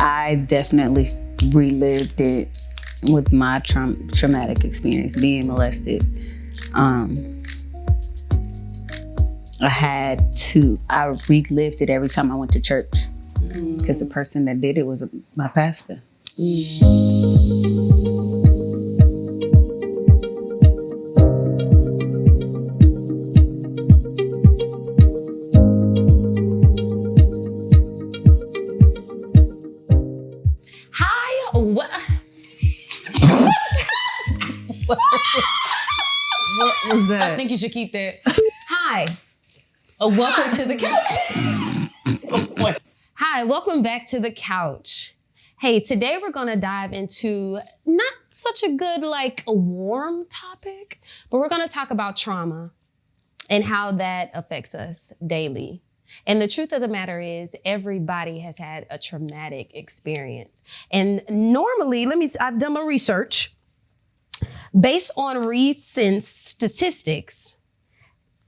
I definitely relived it with my traumatic experience, being molested. I relived it every time I went to church because the person that did it was my pastor. What was that? I think you should keep that. Hi. Welcome to the couch. Hi, welcome back to the couch. Hey, today we're going to dive into not such a good, a warm topic, but we're going to talk about trauma and how that affects us daily. And the truth of the matter is everybody has had a traumatic experience. And normally, I've done my research. Based on recent statistics,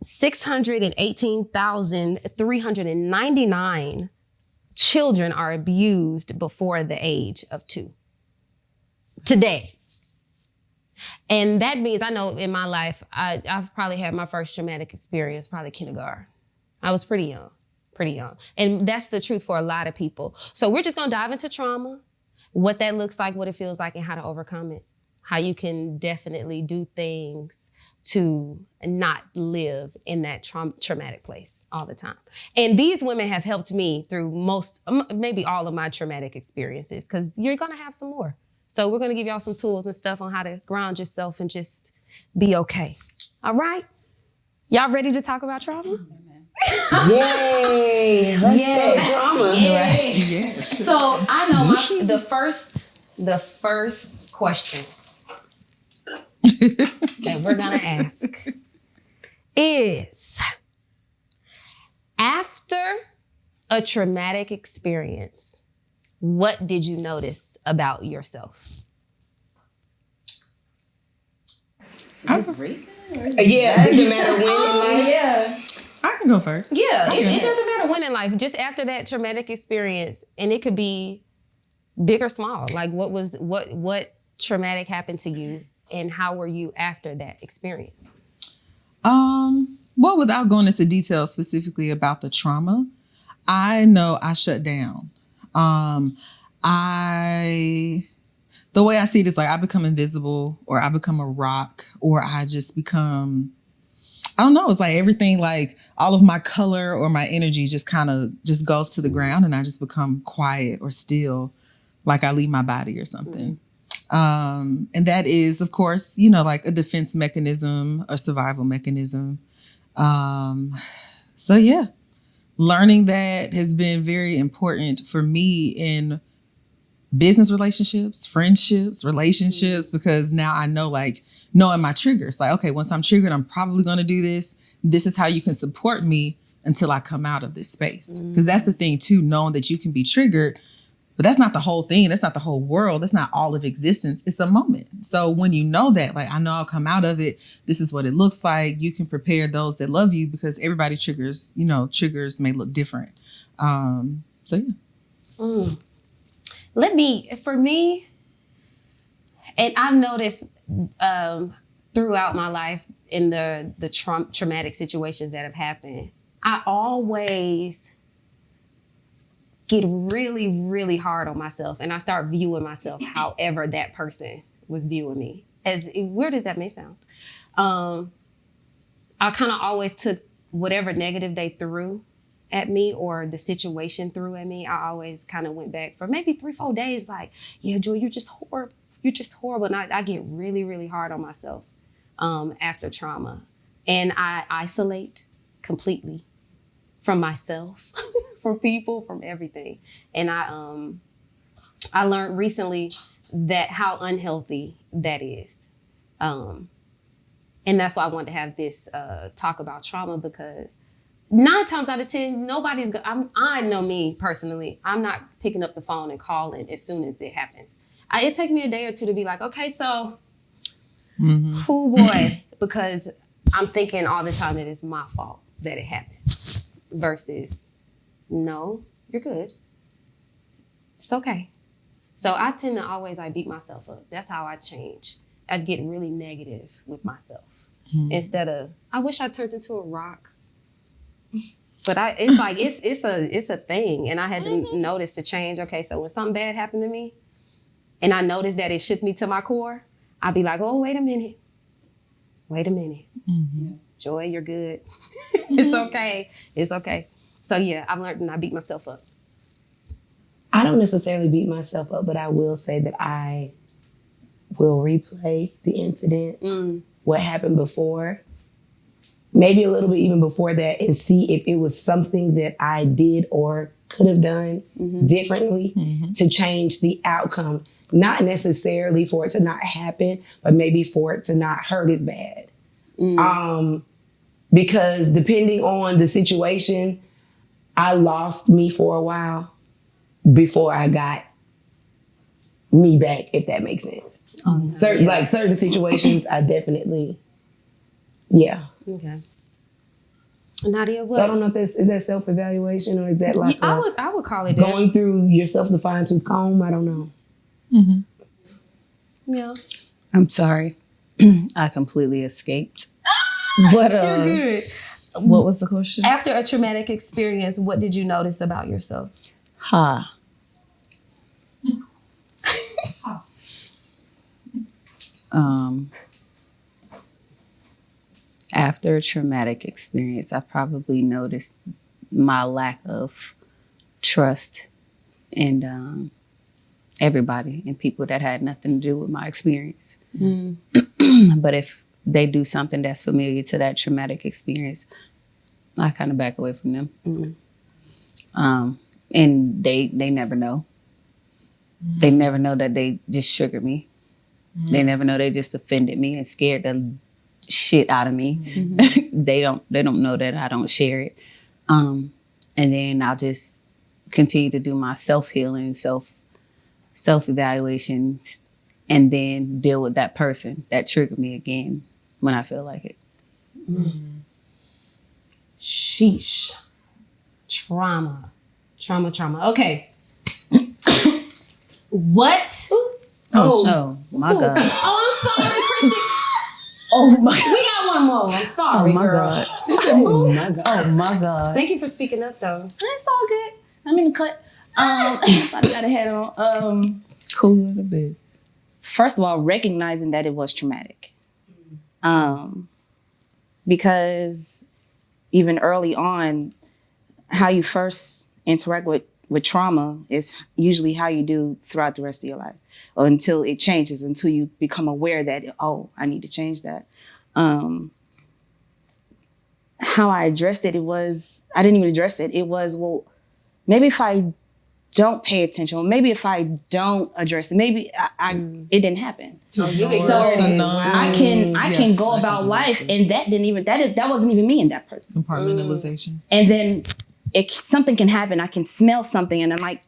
618,399 children are abused before the age of 2 today. And that means, I know in my life, I've probably had my first traumatic experience, probably kindergarten. I was pretty young. And that's the truth for a lot of people. So we're just gonna dive into trauma, what that looks like, what it feels like, and how to overcome it. How you can definitely do things to not live in that traumatic place all the time. And these women have helped me through maybe all of my traumatic experiences, because you're gonna have some more. So we're gonna give y'all some tools and stuff on how to ground yourself and just be okay. All right? Y'all ready to talk about trauma? Yay! Let's go trauma. Yay. Yes. So I know the first question that we're gonna ask is, after a traumatic experience, what did you notice about yourself? Is this recent? Yeah, it doesn't matter when in life. Yeah. I can go first. Yeah, it doesn't matter when in life. Just after that traumatic experience, and it could be big or small. Like what traumatic happened to you, and how were you after that experience? Well, without going into details specifically about the trauma, I know I shut down. The way I see it is like I become invisible, or I become a rock, or I just become, I don't know. It's like everything, like all of my color or my energy just kind of just goes to the ground, and I just become quiet or still, like I leave my body or something. Mm-hmm. And that is, of course, like a defense mechanism, a survival mechanism. So yeah, learning that has been very important for me in business relationships, friendships, relationships, because now I know, knowing my triggers. Like, okay, once I'm triggered, I'm probably going to do this. This is how you can support me until I come out of this space. Because that's the thing too, knowing that you can be triggered, but that's not the whole thing. That's not the whole world. That's not all of existence. It's a moment. So when you know that, I know I'll come out of it. This is what it looks like. You can prepare those that love you, because everybody triggers may look different. So yeah. For me, and I've noticed throughout my life in the traumatic situations that have happened, I always get really, really hard on myself, and I start viewing myself however that person was viewing me. As weird as that may sound. I kind of always took whatever negative they threw at me, or the situation threw at me. I always kind of went back for maybe 3-4 days, yeah, Joy, you're just horrible. You're just horrible. And I get really, really hard on myself after trauma. And I isolate completely from myself, from people, from everything. And I learned recently that how unhealthy that is. And that's why I wanted to have this talk about trauma, because 9 times out of 10, I know me personally, I'm not picking up the phone and calling as soon as it happens. It takes me a day or two to be like, okay, so, oh boy, because I'm thinking all the time that it's my fault that it happened, versus, no, you're good. It's okay. So I tend to always like beat myself up. That's how I change. I get really negative with myself instead of, I wish I turned into a rock. But it's like, it's a thing. And I had to notice to change. Okay, so when something bad happened to me and I noticed that it shook me to my core, I'd be like, oh, wait a minute. Joy, you're good. It's okay. It's okay. So yeah, I've learned to not beat myself up. I don't necessarily beat myself up, but I will say that I will replay the incident, what happened before, maybe a little bit even before that, and see if it was something that I did or could have done differently to change the outcome. Not necessarily for it to not happen, but maybe for it to not hurt as bad. Because depending on the situation, I lost me for a while before I got me back, if that makes sense. Certain situations, I definitely, Okay. Nadia, what? So I don't know if is that self-evaluation or is that like I would call it going through yourself the fine-tooth comb? I don't know. Yeah. I'm sorry. I completely escaped. But You're good. what was the question? After a traumatic experience, what did you notice about yourself? After a traumatic experience, I probably noticed my lack of trust in everybody and people that had nothing to do with my experience. But if they do something that's familiar to that traumatic experience, I kind of back away from them. And they never know. They never know that they just sugared me. They never know they just offended me and scared the shit out of me. They don't know that I don't share it. And then I'll just continue to do my self-healing, self-evaluation, and then deal with that person that triggered me again when I feel like it. Sheesh. Trauma. Okay. What? Oh my God. Oh, I'm sorry, Chrissy. Oh my We got one more. I'm sorry, girl. God. Oh my God. Oh my God. Thank you for speaking up, though. It's all good. I'm in the cut. So I got a head on. Cool in a bit. First of all, recognizing that it was traumatic. Because even early on, how you first interact with trauma is usually how you do throughout the rest of your life, or until it changes, until you become aware that, oh, I need to change that. How I addressed it, I didn't even address it. It was, well, maybe if I don't pay attention, or maybe if I don't address it, maybe it didn't happen. So I can go about life, and that wasn't even me in that person. Compartmentalization. And then something can happen. I can smell something, and I'm like,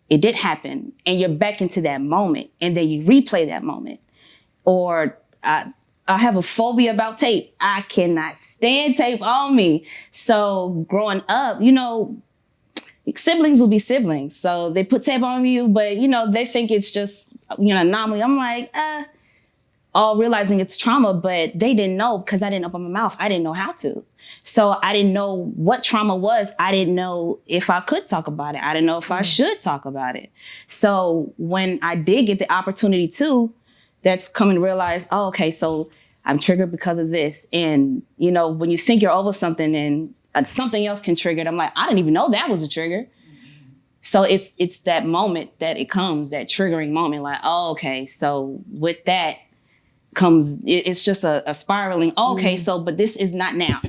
it did happen, and you're back into that moment, and then you replay that moment. Or I have a phobia about tape. I cannot stand tape on me. So growing up, siblings will be siblings. So they put tape on you, but they think it's just anomaly. I'm like, all realizing it's trauma, but they didn't know because I didn't open my mouth. I didn't know how to. So I didn't know what trauma was. I didn't know if I could talk about it. I didn't know if I should talk about it. So when I did get the opportunity to, that's come and realize, oh, okay, so I'm triggered because of this. And, when you think you're over something and something else can trigger it, I'm like, I didn't even know that was a trigger. So it's that moment that it comes, that triggering moment, like, oh, okay, so with that comes, it's just a spiraling, okay, so, but this is not now.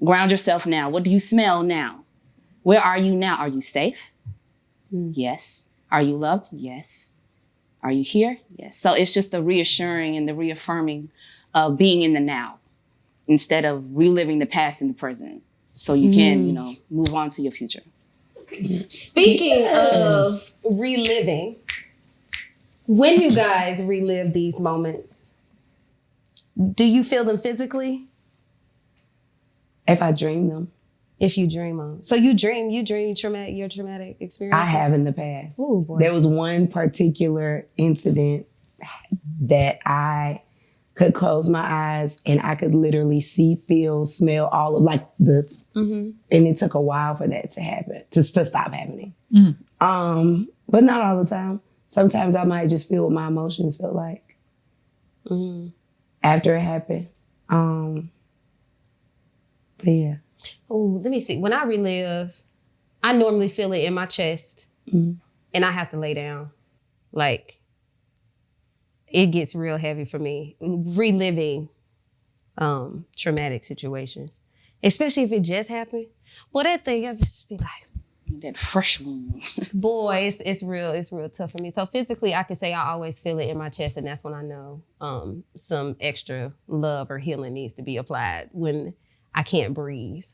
Ground yourself now. What do you smell now? Where are you now? Are you safe? Yes. Are you loved? Yes. Are you here? Yes. So it's just the reassuring and the reaffirming of being in the now instead of reliving the past and the present. So you can, move on to your future. Speaking of reliving, when you guys relive these moments, do you feel them physically? If I dream them. If you dream on. So you dream your traumatic experience? I have in the past. Oh, boy. There was one particular incident that I could close my eyes and I could literally see, feel, smell all of like the, and it took a while for that to happen, to stop happening. But not all the time. Sometimes I might just feel what my emotions feel like after it happened. But yeah. Oh, let me see. When I relive, I normally feel it in my chest and I have to lay down. Like, it gets real heavy for me reliving traumatic situations, especially if it just happened. Well, that thing, I just be like, That fresh one. boy, it's real tough for me. So physically, I can say I always feel it in my chest, and that's when I know some extra love or healing needs to be applied when I can't breathe.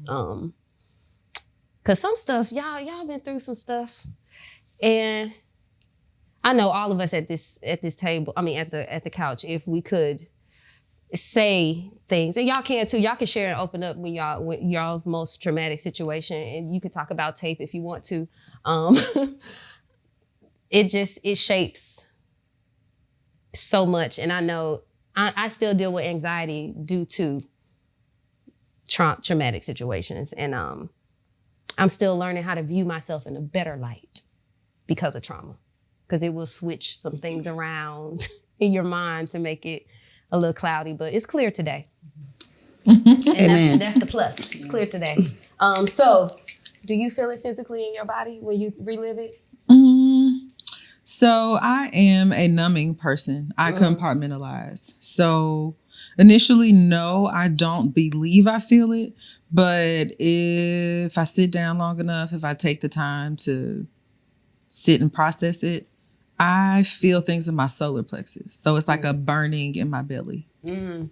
Cause some stuff, y'all been through some stuff, and I know all of us at this table, I mean at the couch, if we could say things, and y'all can too, y'all can share and open up when y'all's most traumatic situation, and you can talk about tape if you want to. It shapes so much, and I know I still deal with anxiety due to traumatic situations, and I'm still learning how to view myself in a better light because of trauma, because it will switch some things around in your mind to make it a little cloudy, but it's clear today. And that's the plus. It's clear today. So do you feel it physically in your body when you relive it? So I am a numbing person. I compartmentalize. So initially, no, I don't believe I feel it. But if I sit down long enough, if I take the time to sit and process it, I feel things in my solar plexus. So it's like a burning in my belly. And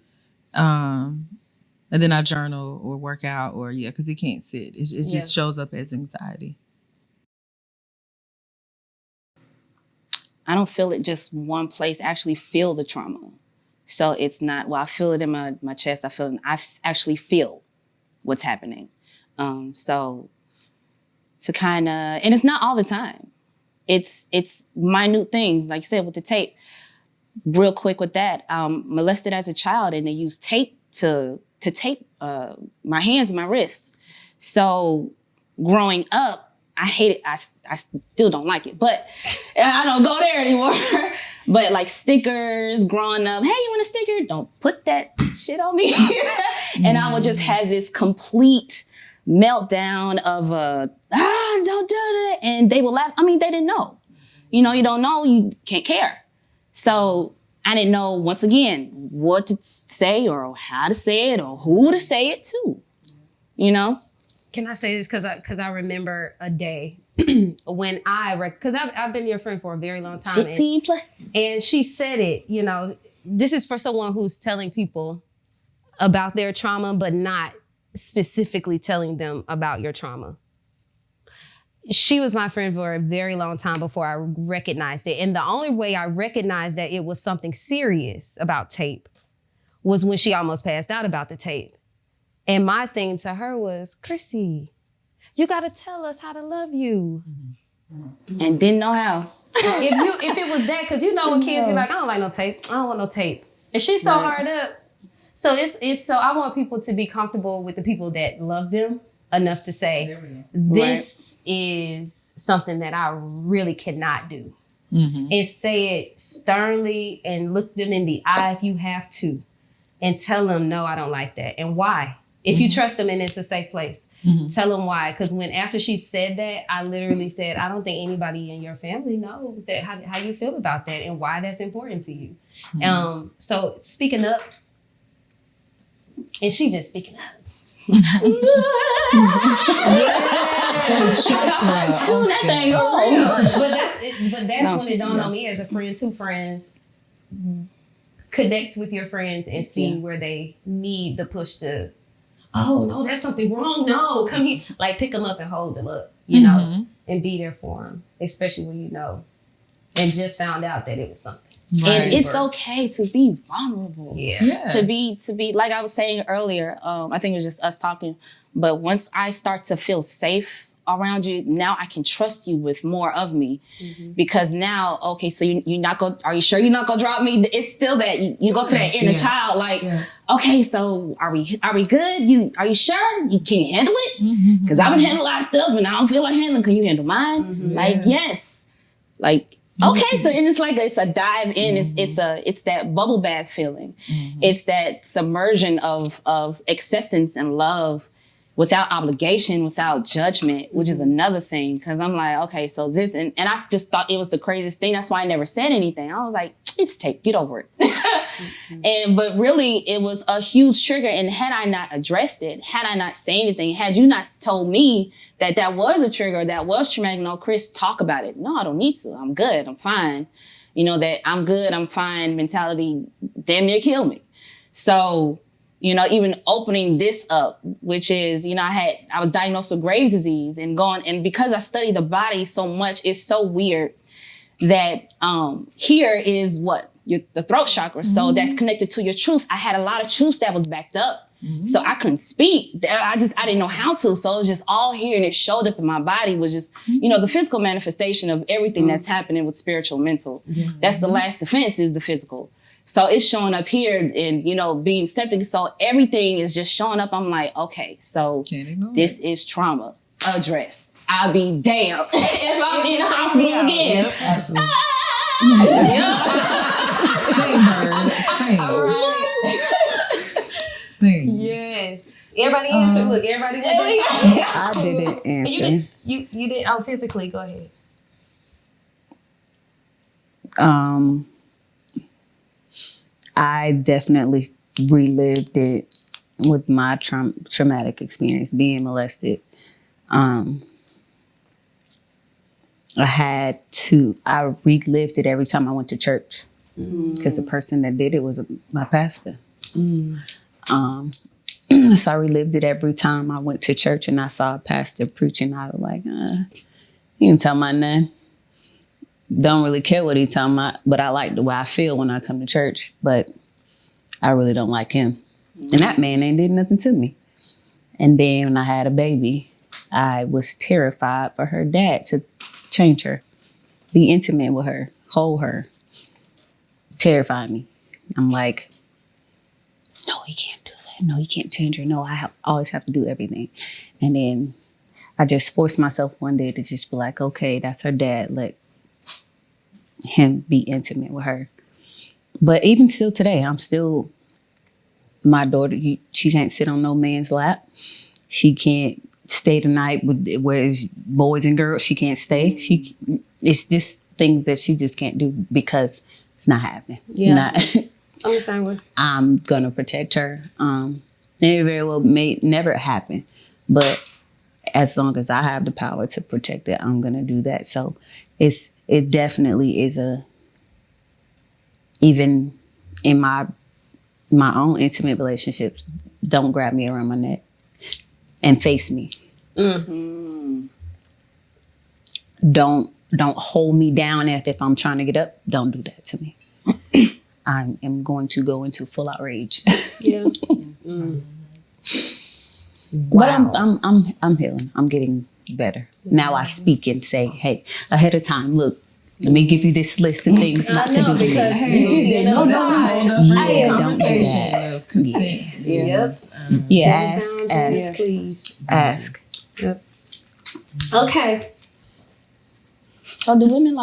then I journal or work out or, because it can't sit. It just shows up as anxiety. I don't feel it just one place. I actually feel the trauma. So it's not, I feel it in my chest. I actually feel what's happening. So to kind of, and it's not all the time. It's minute things. Like you said, with the tape, real quick with that, molested as a child, and they used tape to tape my hands and my wrists. So growing up, I hate it. I still don't like it, but I don't go there anymore. But like stickers, growing up, hey, you want a sticker? Don't put that shit on me. And I would just have this complete meltdown of don't do that. And they would laugh. I mean, they didn't know. You know, you don't know, you can't care. So I didn't know, once again, what to say or how to say it or who to say it to, you know? Can I say this? Because I remember a day when because I've been your friend for a very long time. 15 plus. And she said it, you know, this is for someone who's telling people about their trauma, but not specifically telling them about your trauma. She was my friend for a very long time before I recognized it. And the only way I recognized that it was something serious about tape was when she almost passed out about the tape. And my thing to her was, Chrissy, you got to tell us how to love you. And didn't know how. If it was that, because you know when kids be like, I don't like no tape. I don't want no tape. And she's so hard up. So so I want people to be comfortable with the people that love them enough to say, this is something that I really cannot do. And say it sternly and look them in the eye if you have to. And tell them, no, I don't like that. And why? If you trust them and it's a safe place. Tell them why. Because after she said that, I literally said, I don't think anybody in your family knows that how you feel about that and why that's important to you. So speaking up, and she been speaking up. Tune that thing on. But that's when it dawned on me as a friend, two friends. Connect with your friends and see where they need the push to, oh, no, that's something wrong. No, come here. Like, pick them up and hold them up, you know, and be there for them, especially when you know and just found out that it was something. And it's okay to be vulnerable. Yeah. To be like I was saying earlier, I think it was just us talking, but once I start to feel safe around you, now I can trust you with more of me. Because now, okay, so you're not gonna, are you sure you're not gonna drop me? It's still that you go to that inner child, like, okay, so are we good? Are you sure? Can you handle it? Because I've been handling a lot of stuff and I don't feel like handling. Can you handle mine? Like, yes. Like, okay, so and it's like it's a dive in. It's that bubble bath feeling. It's that submersion of acceptance and love without obligation, without judgment, which is another thing. Cause I'm like, okay, so this, and I just thought it was the craziest thing. That's why I never said anything. I was like, get over it. But really it was a huge trigger. And had I not addressed it, had I not said anything, had you not told me that was a trigger, that was traumatic, no, Chris, talk about it. No, I don't need to. I'm good. I'm fine. That I'm good. I'm fine mentality damn near killed me. So, even opening this up, which is, I was diagnosed with Graves' disease and because I study the body so much, it's so weird that here is the throat chakra. So that's connected to your truth. I had a lot of truths that was backed up. So I couldn't speak. I didn't know how to. So it was just all here and it showed up in my body was just, the physical manifestation of everything that's happening with spiritual, mental. That's the last defense is the physical. So it's showing up here and, being septic. So everything is just showing up. I'm like, okay, so this is trauma. Address. I'll be damned if I'm in the hospital again. Yep, absolutely. Same. Yes. Everybody answered. Look, everybody went I didn't answer. You did. Oh, physically. Go ahead. I definitely relived it with my traumatic experience, being molested. I relived it every time I went to church because the person that did it was my pastor. So I relived it every time I went to church and I saw a pastor preaching. I was like, he ain't talking about nothing. Don't really care what he talking about, but I like the way I feel when I come to church, but I really don't like him. And that man ain't did nothing to me. And then when I had a baby, I was terrified for her dad to change her, be intimate with her, hold her, terrified me. I'm like, no, he can't do that. No, he can't change her. No, I always have to do everything. And then I just forced myself one day to just be like, okay, that's her dad. Let him be intimate with her. But even still today, my daughter, she can't sit on no man's lap. She can't stay the night where it's boys and girls. She can't stay. It's just things that she just can't do because it's not happening. Yeah. I'm the same way. I'm gonna protect her. It very well may never happen, but as long as I have the power to protect it, I'm gonna do that. So it definitely is even in my own intimate relationships, don't grab me around my neck and face me. Don't hold me down if I'm trying to get up. Don't do that to me. I am going to go into full outrage. Yeah. But I'm healing. I'm getting better. Now I speak and say, hey, ahead of time, look, let me give you this list of things not to do. Because Don't do that. Of consent. Ask. Please. Ask. Yep. Okay. So do women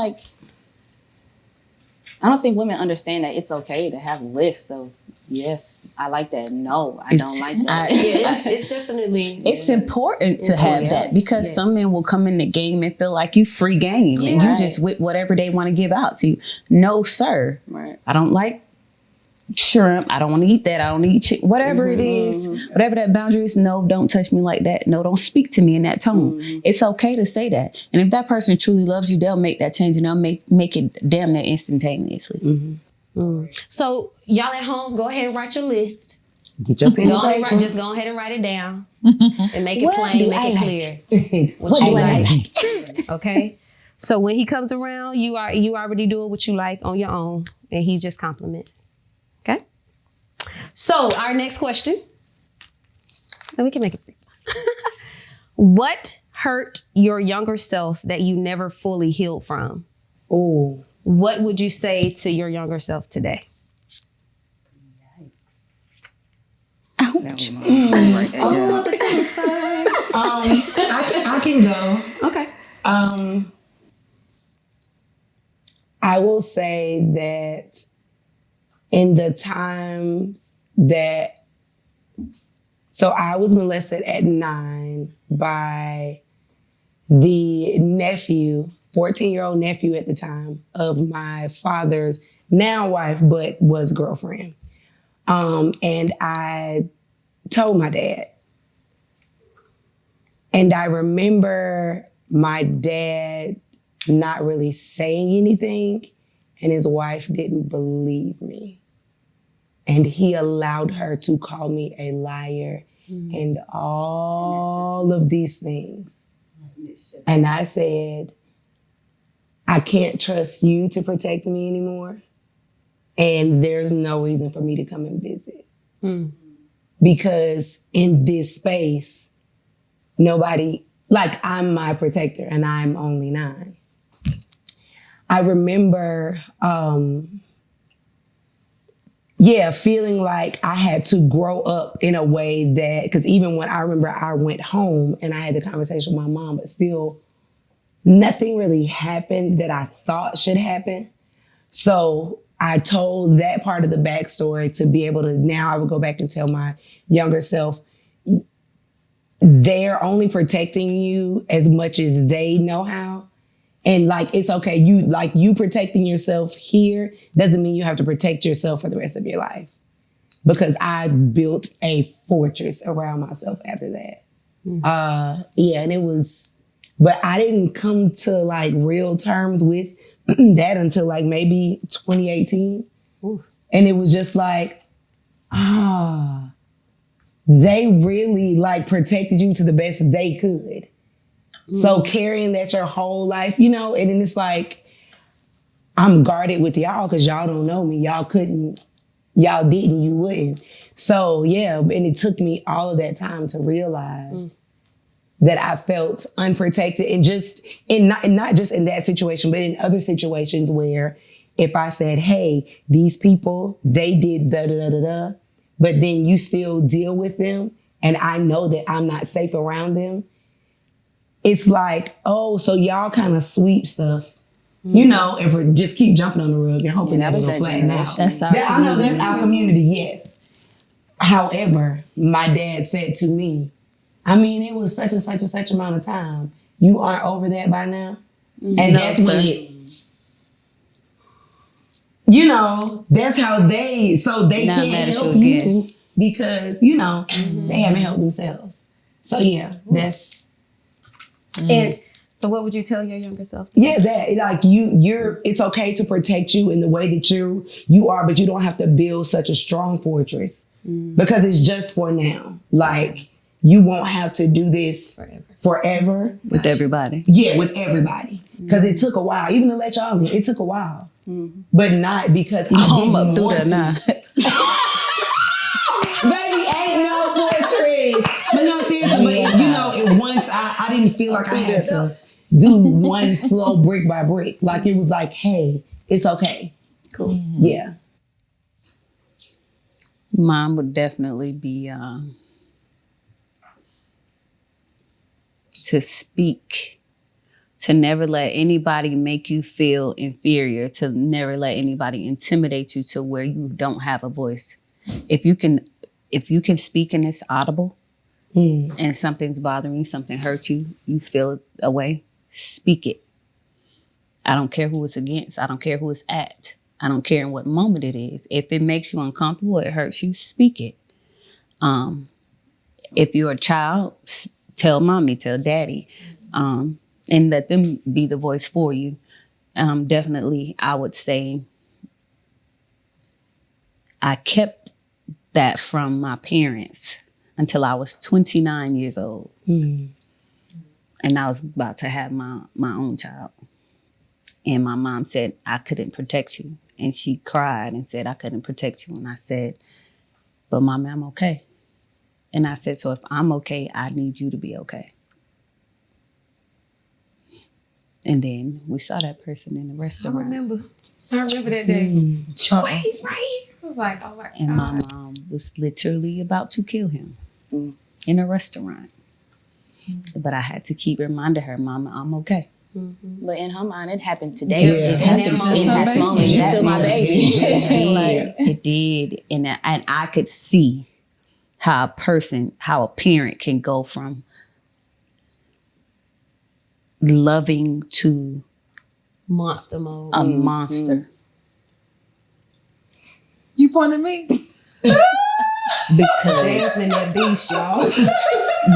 I don't think women understand that it's okay to have a list of, yes, I like that. No, I don't like that. It's definitely. It's important to have that because some men will come in the game and feel like you free game and you just whip whatever they want to give out to you. No, sir. Right. I don't like shrimp. I don't want to eat that. I don't eat chicken. Whatever it is, whatever that boundary is, no, don't touch me like that. No, don't speak to me in that tone. It's okay to say that. And if that person truly loves you, they'll make that change and they'll make it damn near instantaneously. So y'all at home, go ahead and write your list. Get your pen and paper. Just go ahead and write it down and make it plain, make it clear. What you like. Okay. So when he comes around, you already doing what you like on your own, and he just compliments. Okay. So our next question, and we can make it brief. What hurt your younger self that you never fully healed from? Oh, What would you say to your younger self today? Ouch. I can go. Okay. I will say that in the times that, so I was molested at 9 by the nephew, 14-year-old nephew at the time of my father's now wife, but was girlfriend. And I told my dad. And I remember my dad not really saying anything, and his wife didn't believe me. And he allowed her to call me a liar and all of these things. And I said, I can't trust you to protect me anymore. And there's no reason for me to come and visit. Because in this space, nobody, like, I'm my protector and I'm only 9. I remember, feeling like I had to grow up in a way that, because even when I remember I went home and I had the conversation with my mom, but still nothing really happened that I thought should happen. So I told that part of the backstory to be able to, now I would go back and tell my younger self, they're only protecting you as much as they know how. And like, it's okay. You protecting yourself here doesn't mean you have to protect yourself for the rest of your life. Because I built a fortress around myself after that. And it was, but I didn't come to like real terms with that until like maybe 2018. Ooh. And it was just like, they really like protected you to the best they could. So carrying that your whole life, and then it's like, I'm guarded with y'all because y'all don't know me. Y'all didn't, you wouldn't. So yeah, and it took me all of that time to realize that I felt unprotected, and not just in that situation, but in other situations where if I said, hey, these people, they did da-da-da-da-da, but then you still deal with them and I know that I'm not safe around them, it's like, oh, so y'all kind of sweep stuff, and just keep jumping on the rug and hoping that it'll flatten out. I know that's our community, yes. However, my dad said to me, I mean, it was such and such and such amount of time. You aren't over that by now? And that's when that's how they can't help you because, they haven't helped themselves. So yeah, that's. And so what would you tell your younger self? Yeah, that like it's okay to protect you in the way that you are, but you don't have to build such a strong fortress because it's just for now. Like you won't have to do this forever. With everybody. Yeah, with everybody. Because it took a while. Even to let y'all in, it took a while. But not because I didn't want to. Baby, ain't no fortress. But no, seriously, but once I didn't feel like I had to do one slow brick by brick. Like it was like, hey, it's okay. Cool. Yeah. Mine would definitely be to speak, to never let anybody make you feel inferior, to never let anybody intimidate you to where you don't have a voice. If you can speak and it's audible and something's bothering you, something hurt you, you feel a way, speak it. I don't care who it's against. I don't care who it's at. I don't care in what moment it is. If it makes you uncomfortable, it hurts you, speak it. If you're a child, tell mommy, tell daddy, and let them be the voice for you. Definitely, I would say I kept that from my parents until I was 29 years old. And I was about to have my own child. And my mom said, I couldn't protect you. And she cried and said, I couldn't protect you. And I said, but Mommy, I'm okay. And I said, so if I'm okay, I need you to be okay. And then we saw that person in the restaurant. I remember that day. Joyce, right? I was like, oh my God. And my mom was literally about to kill him in a restaurant. But I had to keep reminding her, Mama, I'm okay. But in her mind, it happened today. Yeah. It happened in that moment. You're still my baby. Like, it did. And I could see how a parent can go from loving to Monster mode. a monster. You pointed at me? Because Jasmine, that beast, y'all.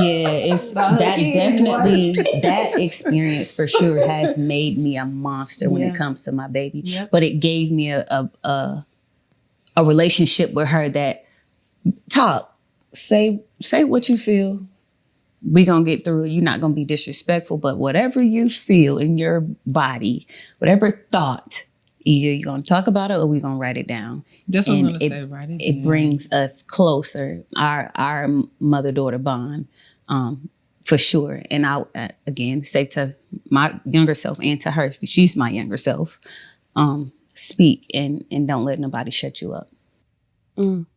yeah, it's About that her kids, definitely that experience for sure has made me a monster when Yeah. it comes to my baby. Yep. But it gave me a relationship with her that say what you feel. We gonna get through it. You're not gonna be disrespectful, but whatever you feel in your body, whatever thought, either you're gonna talk about it or we're gonna write it down. That's what I was And going to say, write it It down. brings us closer, our mother-daughter bond, for sure. And I again say to my younger self and to her, 'cause she's my younger self, speak and don't let nobody shut you up. You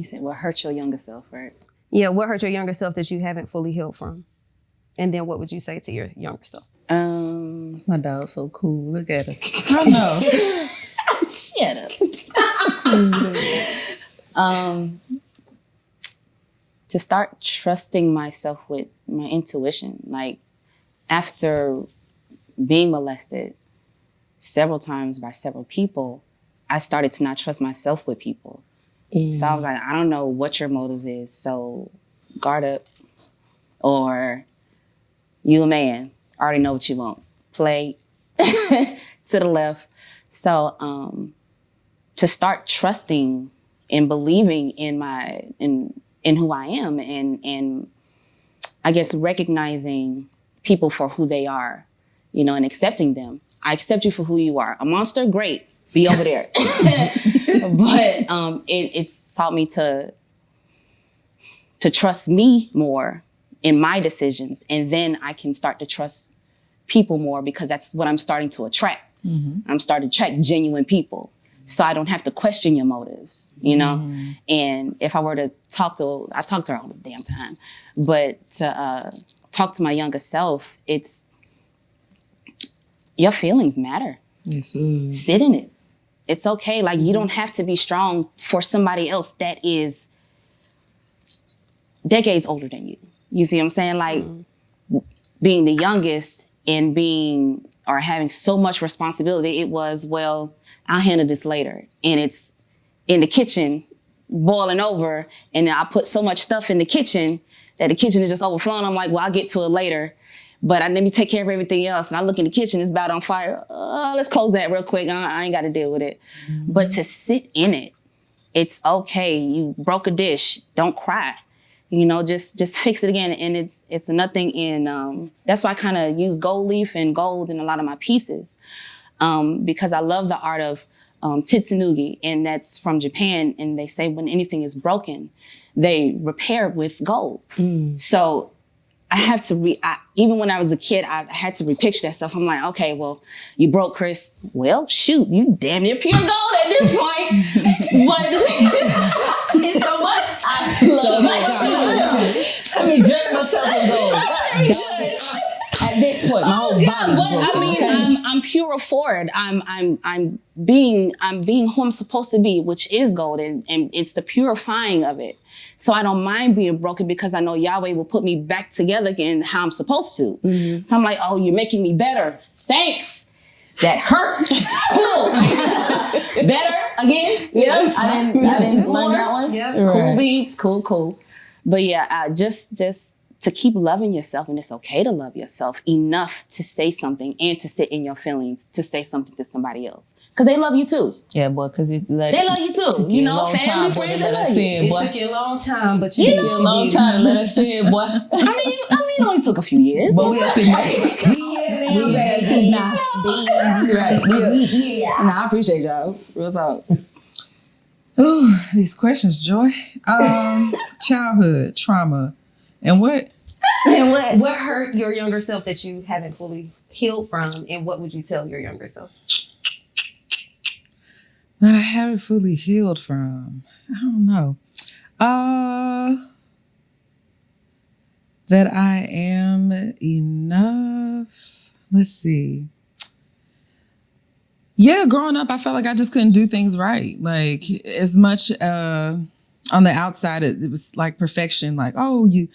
said, what hurt your younger self, right? Yeah, what hurt your younger self that you haven't fully healed from? And then what would you say to your younger self? My dog's so cool. Look at her. I know. Shut up. To start trusting myself with my intuition. Like, after being molested several times by several people, I started to not trust myself with people. So I was like, I don't know what your motive is, so guard up. Or, you a man, I already know what you want. Play to the left. So to start trusting and believing in who I am and I guess recognizing people for who they are, you know, and accepting them. I accept you for who you are. A monster, great. Be over there. But it's taught me to trust me more in my decisions. And then I can start to trust people more because that's what I'm starting to attract. I'm starting to attract genuine people. So I don't have to question your motives, you know? And if I were to I talk to her all the damn time, but to talk to my younger self, it's, your feelings matter. Yes. Sit in it. It's okay. Like, you don't have to be strong for somebody else that is decades older than you. You see what I'm saying? Like, being the youngest and having so much responsibility, it was, well, I'll handle this later. And it's in the kitchen boiling over, and I put so much stuff in the kitchen that the kitchen is just overflowing. I'm like, well, I'll get to it later. But let me take care of everything else. And I look in the kitchen, it's about on fire. Let's close that real quick. I ain't got to deal with it. But to sit in it, it's okay. You broke a dish. Don't cry. You know, just fix it again. And it's nothing in, that's why I kind of use gold leaf and gold in a lot of my pieces. Because I love the art of Titsunugi, and that's from Japan. And they say when anything is broken, they repair it with gold. So I have to even when I was a kid, I had to repicture that stuff. I'm like, okay, well, you broke Chris. Well, shoot, you damn near pure gold at this point. But it's so much. I love it. I mean, jerk myself in gold. At this point, my whole body's broken. I mean, okay? I'm pure forward. I'm being who I'm supposed to be, which is gold, and it's the purifying of it. So I don't mind being broken because I know Yahweh will put me back together again how I'm supposed to. So I'm like, oh, you're making me better. Thanks. That hurt. Cool. Better again. Yeah. I didn't learn that one. Yep. Cool beats. Cool. But yeah, just to keep loving yourself, and it's okay to love yourself enough to say something and to sit in your feelings, to say something to somebody else. Because they love you too. Yeah, boy, because They love you too. You know, family, friends, they love you. It took you a long time, but you It took you a long time to let us in, boy. I mean, it only took a few years. But we up in Damn, baby. Nah, right. Yeah. Nah, I appreciate y'all. Real talk. Ooh, these questions, Joy. Childhood trauma, and what? And what? What hurt your younger self that you haven't fully healed from, and what would you tell your younger self? That I haven't fully healed from. I don't know. That I am enough. Let's see. Yeah, growing up, I felt like I just couldn't do things right. Like as much on the outside, it was like perfection. Like, oh, you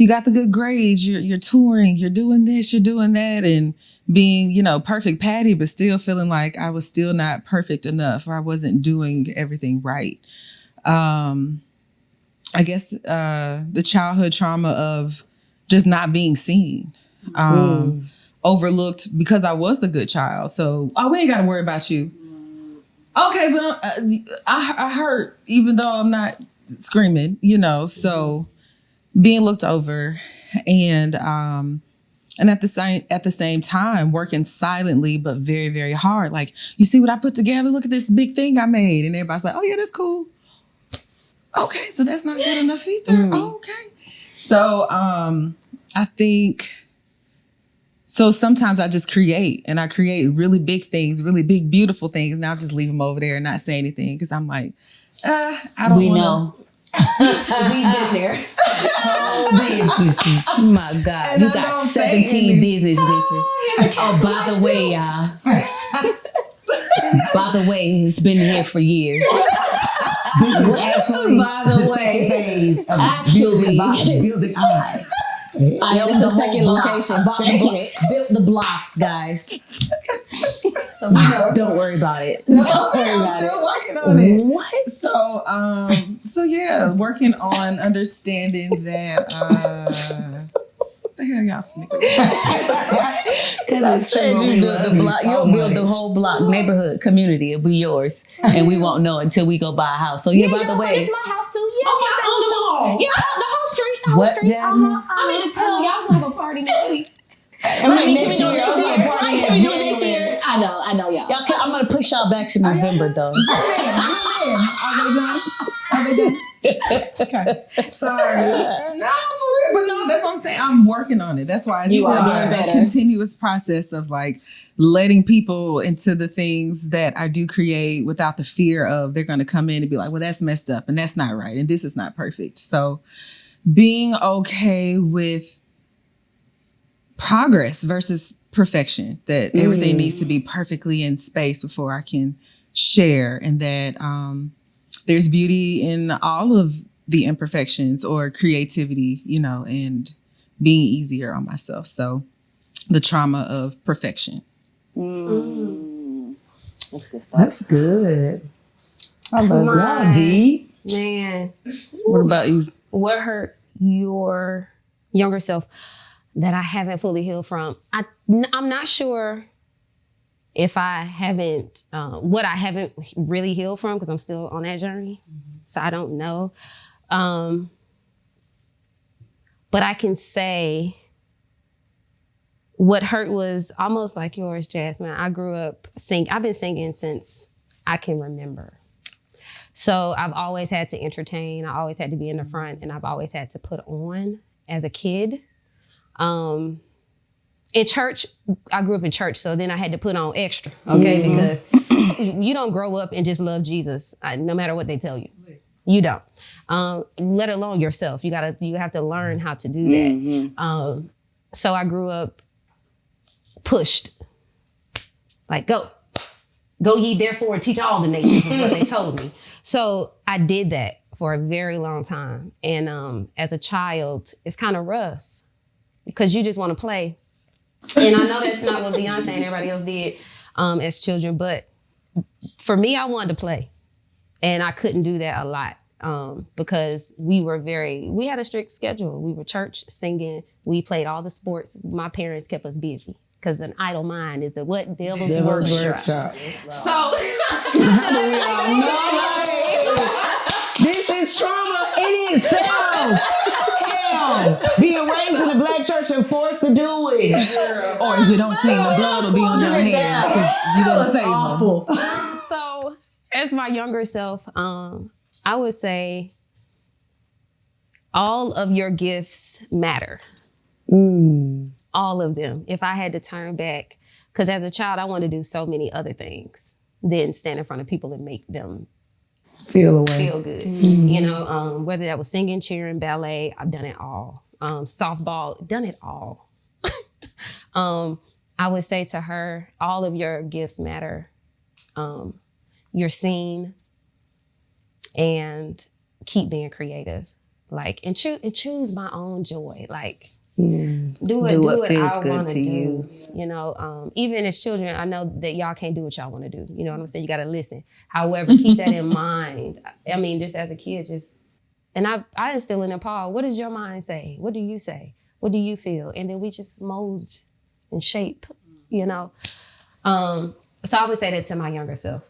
got the good grades. You're touring. You're doing this. You're doing that, and being, perfect Patty, but still feeling like I was still not perfect enough, or I wasn't doing everything right. I guess the childhood trauma of just not being seen. Overlooked because I was the good child. So, we ain't got to worry about you. Okay, but I hurt even though I'm not screaming, so being looked over and at the same time working silently but very, very hard. Like, you see what I put together? Look at this big thing I made. And everybody's like, oh yeah, that's cool. Okay, so that's not good enough either. Okay. So I think so sometimes I just create, and I create really big things, really big, beautiful things, and I'll just leave them over there and not say anything because I'm like, I don't We wanna. know. We've been there. My God. And You I got don't say 17 business bitches. Oh, by the way, y'all. By the way, it's been here for years. This is actually By the way, phase of actually, building eye. I own the second location. Built the block, guys. So we know. Don't worry about it. I'm still working on it. What? So yeah, working on understanding that. The hell y'all snickering? Because it's true. You build the block. You'll build the whole block, neighborhood, community. It'll be yours, and we won't know until we go buy a house. So yeah, by the way, it's my house too. Yeah, the whole street. The whole What, street. Jasmine? I'm in the town. Y'all gonna have a party next week. Next year, I'm gonna party Can we do it next year? I know, y'all. I'm gonna push y'all back to November, though. Are they done? Okay. Sorry. No, for real. But no, that's what I'm saying. I'm working on it. That's why it's You are doing a better. continuous process of like letting people into the things that I do create without the fear of they're going to come in and be like, well, that's messed up and that's not right. And this is not perfect. So being okay with progress versus perfection, that everything needs to be perfectly in space before I can share, and that there's beauty in all of the imperfections or creativity, and being easier on myself. So the trauma of perfection. That's good stuff. That's good. I love it. Y'all deep. Man, What about you? what hurt your younger self that I haven't fully healed from? I'm not sure if I haven't, what I haven't really healed from, because I'm still on that journey. So I don't know. But I can say what hurt was almost like yours, Jasmine. I grew up singing. I've been singing since I can remember. So I've always had to entertain. I always had to be in the front, and I've always had to put on as a kid. In church, I grew up in church, so then I had to put on extra, okay? Because you don't grow up and just love Jesus, no matter what they tell you. You don't. Let alone yourself. You have to learn how to do that. So I grew up pushed. Like, go ye therefore and teach all the nations is what they told me. So I did that for a very long time. And as a child, it's kind of rough because you just want to play. And I know that's not what Beyonce and everybody else did as children, but for me, I wanted to play. And I couldn't do that a lot because we had a strict schedule. We were church, singing, we played all the sports. My parents kept us busy because an idle mind is the what? Devil's workshop. So This is trauma in itself. Damn! Being raised in a black church and forced to do it. Or if you don't sing, the blood will be on your hands because you didn't save them. So, as my younger self, I would say all of your gifts matter. All of them. If I had to turn back, because as a child, I wanted to do so many other things than stand in front of people and make them Feel away. feel good. You know, whether that was singing, cheering, ballet, I've done it all. Softball, done it all. I would say to her, all of your gifts matter. You're seen, and keep being creative. Like, and choose my own joy. Like, do what feels I good want to to do. you. You know, even as children, I know that y'all can't do what y'all want to do. You know what I'm saying? You got to listen. However, keep that in mind. I mean, just as a kid, and I instill in Paul, what does your mind say? What do you say? What do you feel? And then we just mold and shape, you know? So I would say that to my younger self.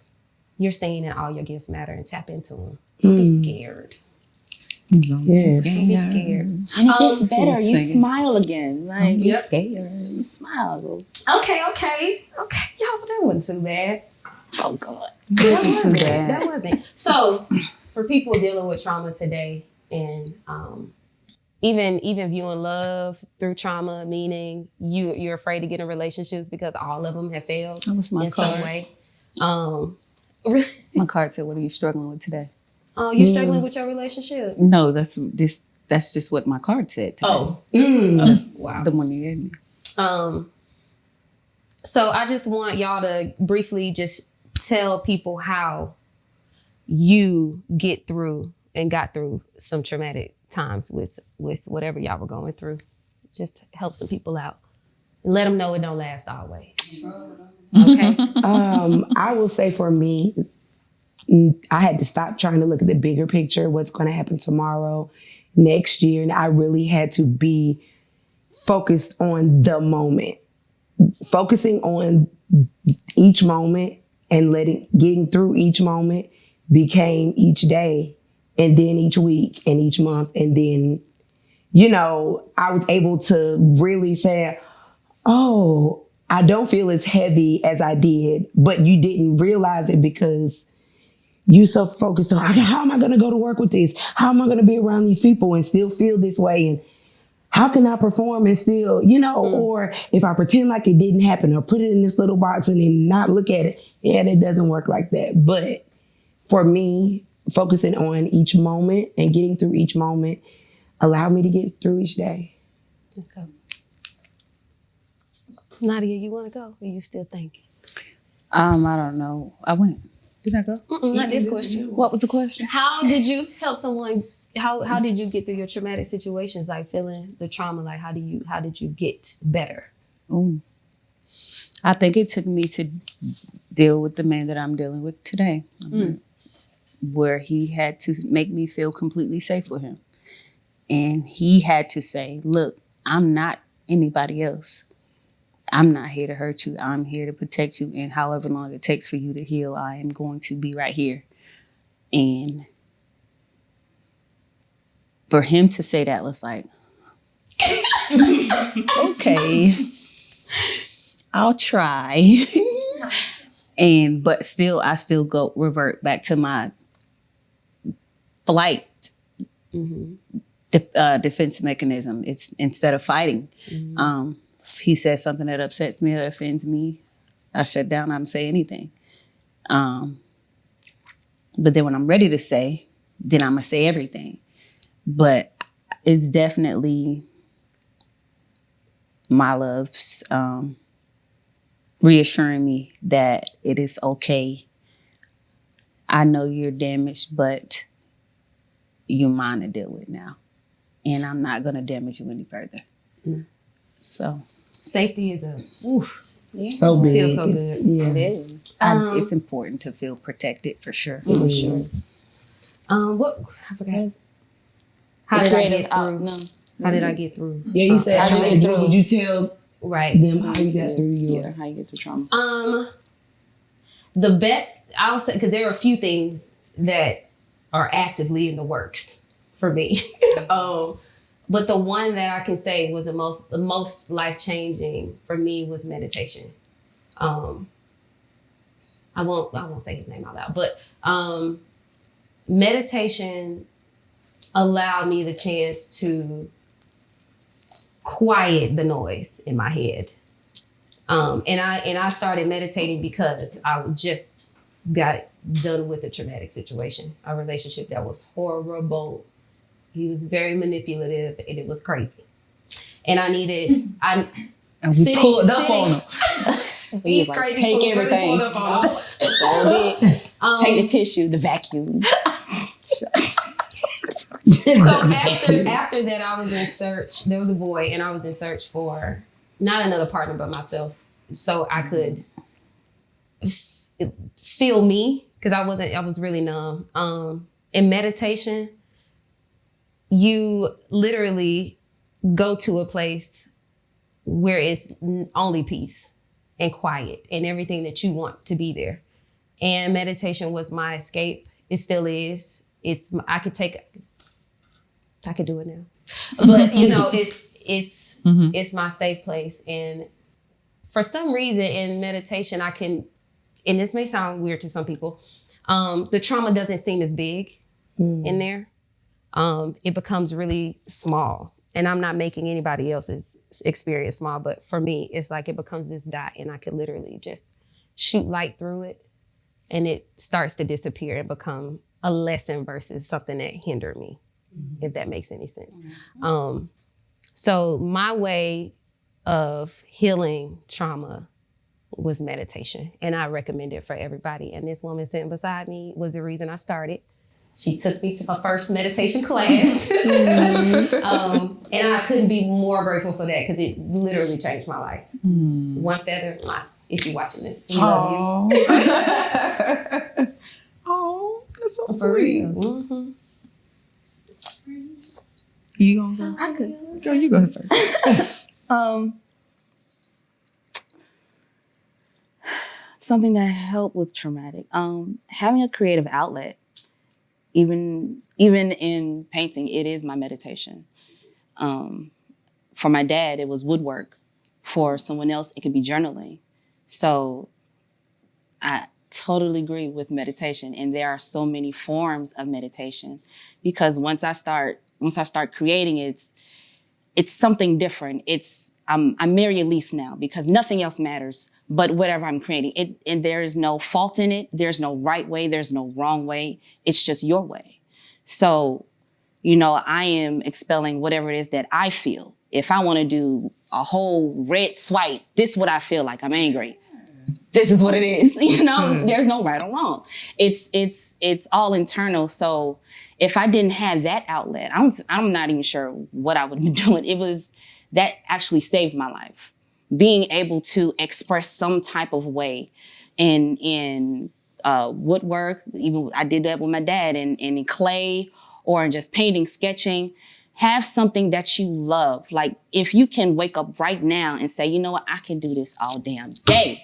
You're seen and all your gifts matter, and tap into them. Don't be scared. Yes. Don't be scared. And it gets better. You singing. smile again. Like, Be yep. scared. You smile. Okay. Y'all, that wasn't too bad. Oh, God. That wasn't. So, for people dealing with trauma today, and even viewing love through trauma, meaning you're afraid to get in relationships because all of them have failed That was my in some card. way. My card said, "What are you struggling with today?" Oh, you're struggling with your relationship? No, that's just what my card said today. Wow. The one you gave me. So I just want y'all to briefly just tell people how you get through and got through some traumatic times with whatever y'all were going through. Just help some people out. And let them know it don't last always. Okay? I will say for me, I had to stop trying to look at the bigger picture, what's going to happen tomorrow, next year. And I really had to be focused on the moment, focusing on each moment and getting through each moment became each day and then each week and each month. And then, you know, I was able to really say, oh, I don't feel as heavy as I did, but you didn't realize it because you so focused on, how am I going to go to work with this? How am I going to be around these people and still feel this way? And how can I perform and still, you know, or if I pretend like it didn't happen or put it in this little box and then not look at it, and it doesn't work like that. But for me, focusing on each moment and getting through each moment allowed me to get through each day. Let's go. Nadia, you want to go? Or you still thinking? I don't know. I went. Did I go? Not this question. What was the question? How did you help someone? How did you get through your traumatic situations, like feeling the trauma? Like how did you get better? I think it took me to deal with the man that I'm dealing with today, where he had to make me feel completely safe with him. And he had to say, look, I'm not anybody else. I'm not here to hurt you. I'm here to protect you. And however long it takes for you to heal, I am going to be right here. And for him to say that was like, okay, I'll try. But still, I still revert back to my flight defense mechanism. It's instead of fighting. If he says something that upsets me or offends me, I shut down. I don't say anything. But then when I'm ready to say, then I'm going to say everything. But it's definitely my love's reassuring me that it is okay. I know you're damaged, but you're mine to deal with now. And I'm not going to damage you any further. So safety is So big. feels so good. Yeah. It is. it's important to feel protected for sure. For sure. What I forgot. How did I get through? No. How did I get through? Yeah, you said, How did you get through? would you tell Right. them how you got through your... Yeah, how you get through trauma. The best I'll say, because there are a few things that are actively in the works for me. But the one that I can say was the most life-changing for me was meditation. I won't say his name out loud, but meditation allowed me the chance to quiet the noise in my head. And I started meditating because I just got done with a traumatic situation, a relationship that was horrible. He was very manipulative and it was crazy. And And we pulled up on him. He's like, crazy. take Really everything. pulled up on him. Take the tissue, the vacuum. So after that, I was in search. There was a boy, and I was in search for not another partner, but myself, so I could feel me, because I was really numb. In meditation, you literally go to a place where it's only peace and quiet and everything that you want to be there. And meditation was my escape. It still is. I could do it now, but it's my safe place. And for some reason in meditation, I can, and this may sound weird to some people, the trauma doesn't seem as big in there. It becomes really small, and I'm not making anybody else's experience small, but for me, it's like it becomes this dot, and I could literally just shoot light through it, and it starts to disappear and become a lesson versus something that hindered me, if that makes any sense. So my way of healing trauma was meditation, and I recommend it for everybody. And this woman sitting beside me was the reason I started. She took me to my first meditation class. And I couldn't be more grateful for that, because it literally changed my life. One feather, if you're watching this, we love you. Oh, that's so For sweet. real. Mm-hmm. You gonna go? I could. Girl, you go ahead first. Something that helped with traumatic. Having a creative outlet, even in painting, it is my meditation. For my dad, it was woodwork. For someone else, it could be journaling. So I totally agree with meditation, and there are so many forms of meditation, because once I start creating, it's something different. I'm Mary Elise now, because nothing else matters but whatever I'm creating. And there is no fault in it. There's no right way. There's no wrong way. It's just your way. So, I am expelling whatever it is that I feel. If I want to do a whole red swipe, this is what I feel like. I'm angry. This is what it is. There's no right or wrong. It's all internal. So if I didn't have that outlet, I'm not even sure what I would have been doing. It was that actually saved my life. Being able to express some type of way in woodwork, even I did that with my dad, and in clay, or in just painting, sketching. Have something that you love. Like, if you can wake up right now and say, you know what, I can do this all damn day.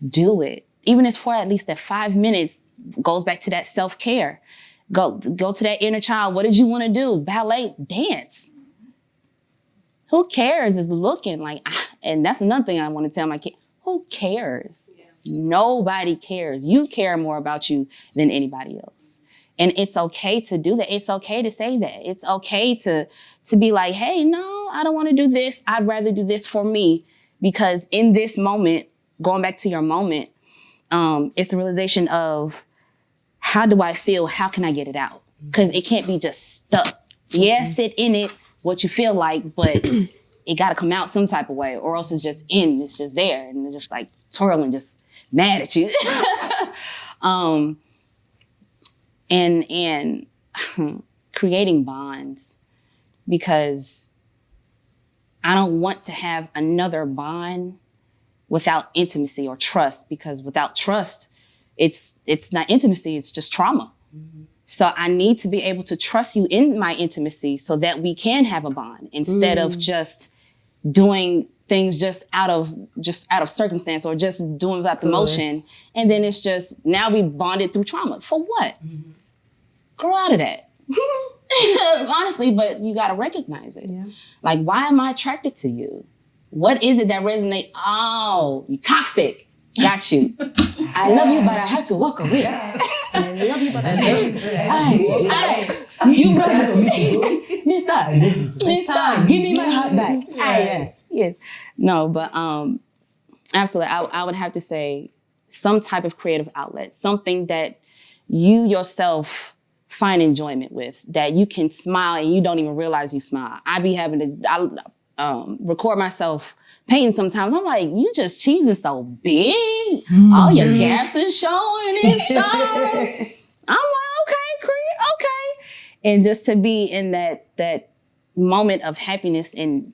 Do it. Even if it's for at least that 5 minutes, goes back to that self-care. Go to that inner child. What did you want to do? Ballet, dance. Who cares is looking like, and that's another thing I want to tell my kid. Who cares? Yeah. Nobody cares. You care more about you than anybody else. And it's okay to do that. It's okay to say that. It's okay to be like, hey, no, I don't want to do this. I'd rather do this for me. Because in this moment, going back to your moment, it's the realization of, how do I feel? How can I get it out? Because it can't be just stuck. Yeah, sit in it, what you feel like, but it got to come out some type of way, or else it's just it's just there, and it's just like twirling, just mad at you. And creating bonds, because I don't want to have another bond without intimacy or trust, because without trust, it's not intimacy, it's just trauma. Mm-hmm. So I need to be able to trust you in my intimacy so that we can have a bond, instead of just doing things just out of circumstance, or just doing without the motion. And then it's just, now we bonded through trauma. For what? Mm-hmm. Grow out of that. Honestly, but you got to recognize it. Yeah. Like, why am I attracted to you? What is it that resonates? Oh, you toxic. Got you. I love you, but I had to walk away. I love you, but I you Mister, give me my heart back. Yes. No, but absolutely. I would have to say some type of creative outlet, something that you yourself find enjoyment with, that you can smile and you don't even realize you smile. I be having to record myself painting sometimes. I'm like, you just cheesing so big. All your gaps are showing and stuff. I'm like, okay. And just to be in that moment of happiness, and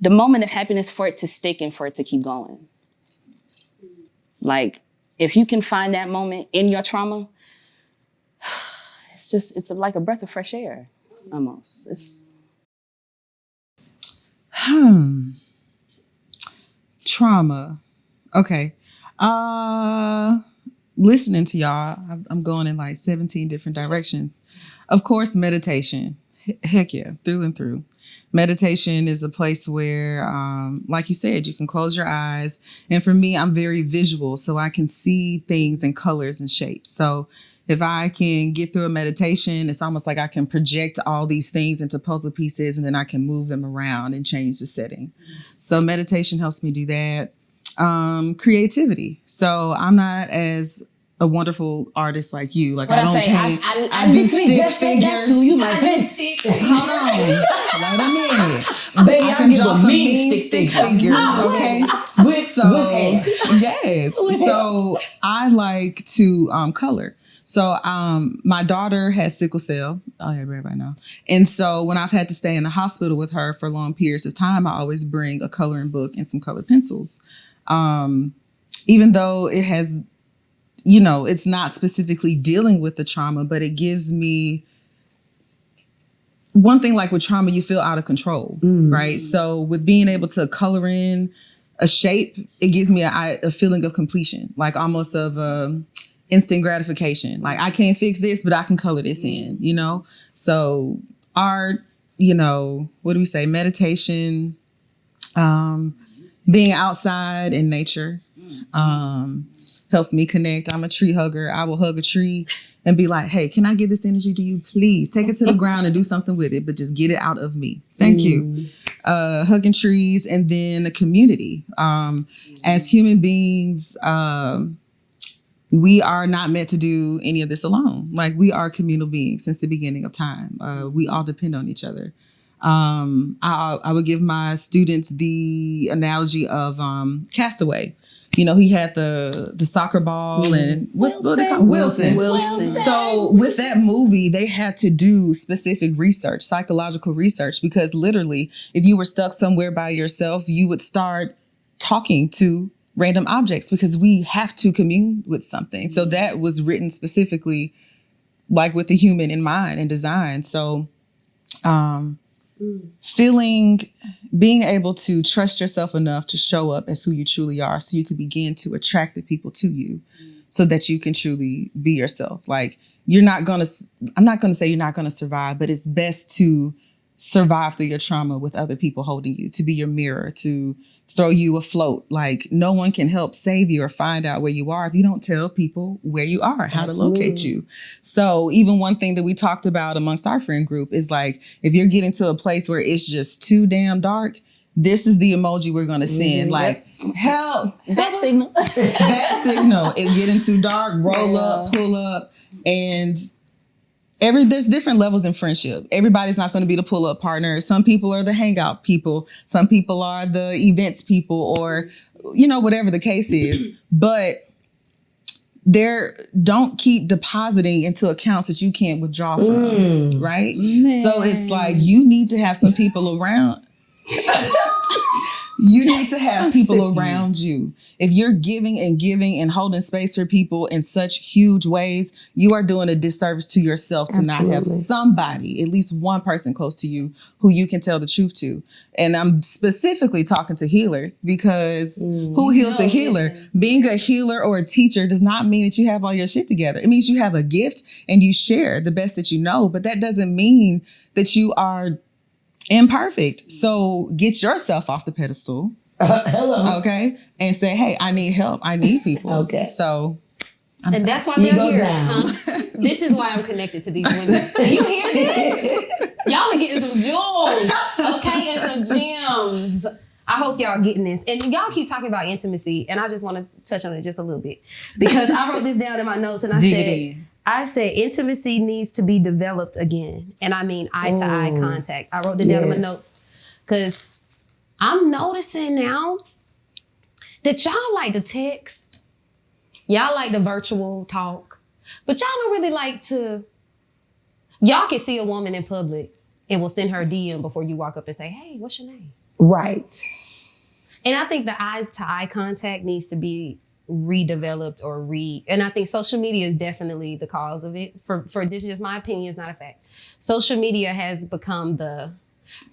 the moment of happiness for it to stick and for it to keep going. Like, if you can find that moment in your trauma, it's like a breath of fresh air, almost. Trauma. Okay. Listening to y'all, I'm going in like 17 different directions. Of course, meditation. Heck yeah, through and through. Meditation is a place where, like you said, you can close your eyes. And for me, I'm very visual, so I can see things in colors and shapes. So if I can get through a meditation, it's almost like I can project all these things into puzzle pieces, and then I can move them around and change the setting. So meditation helps me do that. Creativity. So I'm not as a wonderful artist like you. Like, I don't paint. I do stick figures. Hold on. Wait a minute. I can draw some mean stick figures, okay? Yes. So I like to color. So my daughter has sickle cell. Oh, yeah, everybody know. And so when I've had to stay in the hospital with her for long periods of time, I always bring a coloring book and some colored pencils. Even though it has, it's not specifically dealing with the trauma, but it gives me one thing. Like with trauma, you feel out of control, right? So with being able to color in a shape, it gives me a feeling of completion, like almost of instant gratification. Like, I can't fix this, but I can color this in, So art, what do we say? Meditation, being outside in nature, helps me connect. I'm a tree hugger. I will hug a tree and be like, hey, can I give this energy to you? Please take it to the ground and do something with it, but just get it out of me. Thank you. Hugging trees, and then the community. As human beings, we are not meant to do any of this alone. Like, we are communal beings since the beginning of time. We all depend on each other. I would give my students the analogy of Castaway. He had the soccer ball and what they call Wilson. So with that movie, they had to do specific research, psychological research, because literally, if you were stuck somewhere by yourself, you would start talking to random objects because we have to commune with something. So that was written specifically like with the human in mind and design. So being able to trust yourself enough to show up as who you truly are, so you can begin to attract the people to you, so that you can truly be yourself. Like, I'm not going to say you're not going to survive, but it's best to survive through your trauma with other people holding you, to be your mirror, to throw you afloat. Like, no one can help save you or find out where you are if you don't tell people where you are, how to locate you. So even one thing that we talked about amongst our friend group is like, if you're getting to a place where it's just too damn dark, this is the emoji we're going to send. Like, help. That signal. That signal is getting too dark. Roll up, pull up. And there's different levels in friendship. Everybody's not going to be the pull-up partner. Some people are the hangout people. Some people are the events people, or, whatever the case is. But don't keep depositing into accounts that you can't withdraw from, right? Man. So it's like, you need to have some people around. You need to have people around you. If you're giving and holding space for people in such huge ways, you are doing a disservice to yourself to not have somebody, at least one person close to you who you can tell the truth to. And I'm specifically talking to healers because who heals a healer? Being a healer or a teacher does not mean that you have all your shit together. It means you have a gift and you share the best that you know, but that doesn't mean that you are imperfect. So get yourself off the pedestal. Hello. Okay. And say, hey, I need help. I need people. Okay. So. And that's why they're here. This is why I'm connected to these women. Do you hear this? Y'all are getting some jewels. Okay. And some gems. I hope y'all getting this. And y'all keep talking about intimacy. And I just want to touch on it just a little bit. Because I wrote this down in my notes and I said intimacy needs to be developed again. And I mean eye-to-eye contact. I wrote this down in my notes. Because I'm noticing now that y'all like to text. Y'all like the virtual talk. But y'all don't really like to... Y'all can see a woman in public and will send her a DM before you walk up and say, hey, what's your name? Right. And I think the eye-to-eye contact needs to be redeveloped and I think social media is definitely the cause of it. For this is just my opinion, it's not a fact. Social media has become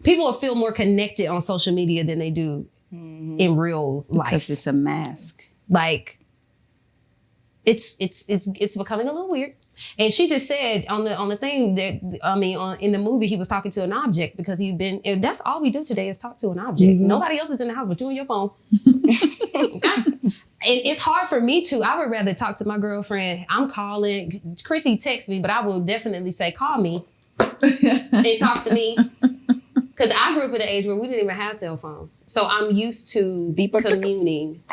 people feel more connected on social media than they do in real life. Because it's a mask. Like it's becoming a little weird. And she just said on the thing that in the movie he was talking to an object because that's all we do today is talk to an object. Nobody else is in the house but you and your phone. Okay. And it's hard for me to. I would rather talk to my girlfriend. I'm calling. Chrissy texts me, but I will definitely say, call me and talk to me. Because I grew up in an age where we didn't even have cell phones. So I'm used to communing.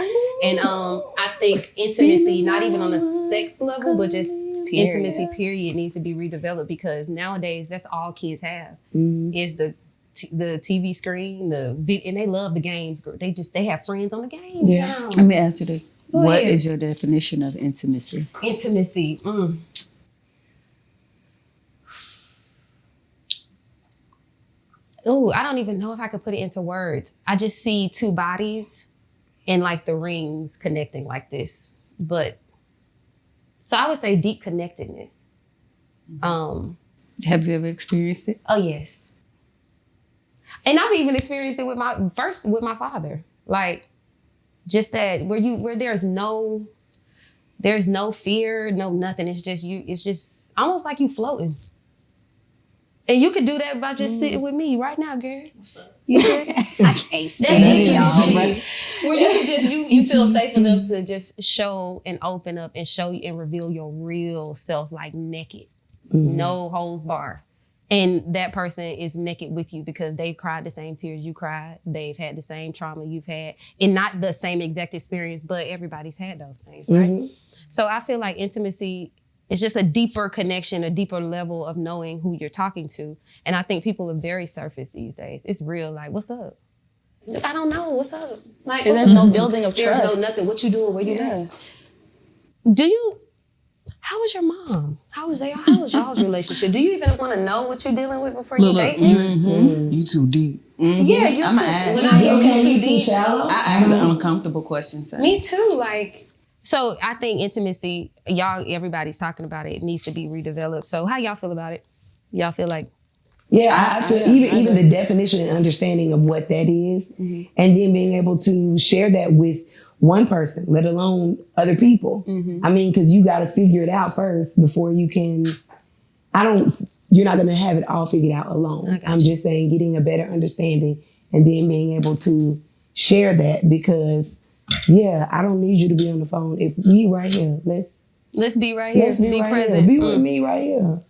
And I think intimacy, not even on a sex level, but just intimacy period needs to be redeveloped because nowadays that's all kids have is the TV screen, and they love the games. They have friends on the games. Yeah. Let me ask you this. What is your definition of intimacy? Intimacy. Oh, I don't even know if I could put it into words. I just see two bodies and like the rings connecting like this. So I would say deep connectedness. Have you ever experienced it? Oh, yes. And I've even experienced it with my father. Like just that where there's no fear, no nothing. It's just you. It's just almost like you floating. And you could do that by just sitting with me right now, girl. What's up? You good? I can't stand y'all. Where you can just you feel safe enough to just show and open up and show you and reveal your real self, like naked, no holds bar. And that person is naked with you because they've cried the same tears you cried. They've had the same trauma you've had. And not the same exact experience, but everybody's had those things, right? So I feel like intimacy is just a deeper connection, a deeper level of knowing who you're talking to. And I think people are very surface these days. It's real, like, what's up? I don't know, what's up? Like, there's no building of trust. There's no nothing. What you doing? Where you at? How was your mom? How was y'all's relationship? Do you even want to know what you're dealing with before you date me? You too deep. Yeah, you I'm too. ask. Too deep. Shallow? I ask an uncomfortable question. So. Me too. So I think intimacy, everybody's talking about it. It needs to be redeveloped. So how y'all feel about it? Y'all feel like? Yeah, I feel even the definition and understanding of what that is, and then being able to share that with one person, let alone other people. I mean, because you got to figure it out first before you can. You're not going to have it all figured out alone. I'm just saying getting a better understanding and then being able to share that because, I don't need you to be on the phone. If we right here, let's be right here. Let's be right present. Here. Be with me right here.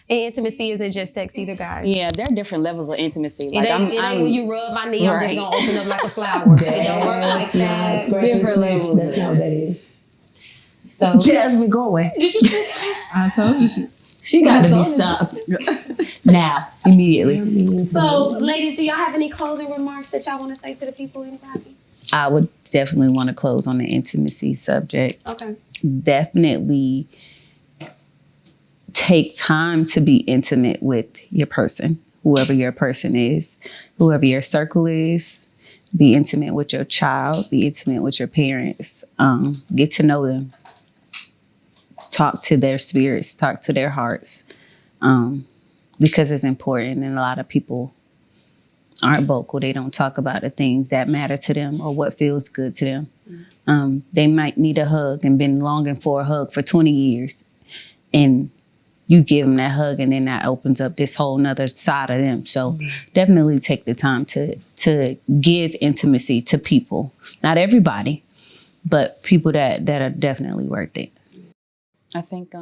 And intimacy isn't just sex either, guys. Yeah, there are different levels of intimacy. Like it ain't when you rub my knee, I'm just gonna open up like a flower. It don't work like that. Different levels. That's not what that is. So Jasmine, go away. Did you just I told you she got to be stopped now, immediately. So, ladies, do y'all have any closing remarks that y'all want to say to the people? Anybody? I would definitely want to close on the intimacy subject. Okay. Definitely take time to be intimate with your person, whoever your person is, whoever your circle is. Be intimate with your child. Be intimate with your parents. Get to know them. Talk to their spirits. Talk to their hearts. Because it's important, and a lot of people aren't vocal. They don't talk about the things that matter to them or what feels good to them. They might need a hug and been longing for a hug for 20 years. And you give them that hug, and then that opens up this whole nother side of them. So definitely take the time to give intimacy to people. Not everybody, but people that are definitely worth it. I think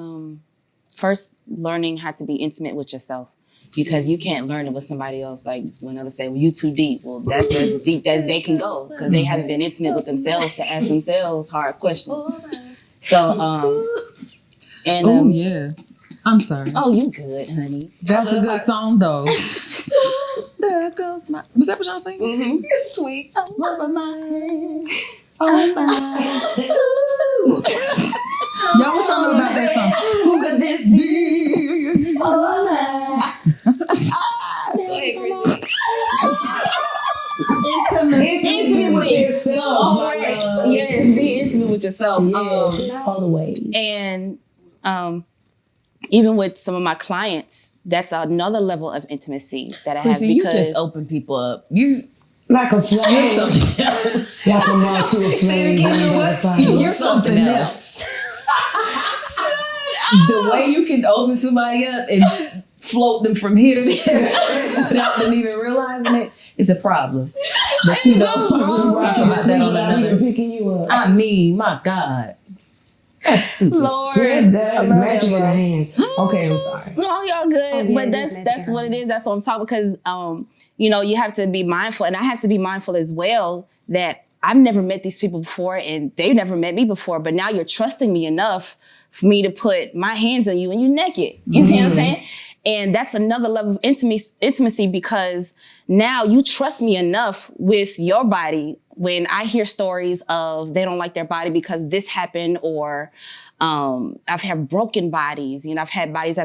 first learning how to be intimate with yourself, because you can't learn it with somebody else. Like when others say, well, you too deep. Well, that's as deep as they can go, because they haven't been intimate with themselves to ask themselves hard questions. So, yeah. I'm sorry. Oh, you good, honey. That's a good song, though. There goes my... Was that what y'all singing? Sweet. Over my head. Oh, my. Y'all, what y'all know about that song? Who could this be? Intimate with yourself. Yes, be intimate with yourself. All the way. And even with some of my clients, that's another level of intimacy that I have. See, you because just open people up. You Like a flame. you're something else. Like a moth to a flame. You're something else. The way you can open somebody up and float them from here to there without them even realizing it is a problem. But you know, we'll talk about that on another. Picking you up. I mean, my God. That's stupid. Lord, Just that is magic in the hands. Okay, I'm sorry. no, y'all good. yeah, But it is that's magic what it is. That's what I'm talking, because you have to be mindful, and I have to be mindful as well that I've never met these people before, and they've never met me before. But now you're trusting me enough for me to put my hands on you and you naked. You see what I'm saying? And that's another level of intimacy, because now you trust me enough with your body. When I hear stories of they don't like their body because this happened, or I've had broken bodies, I've had bodies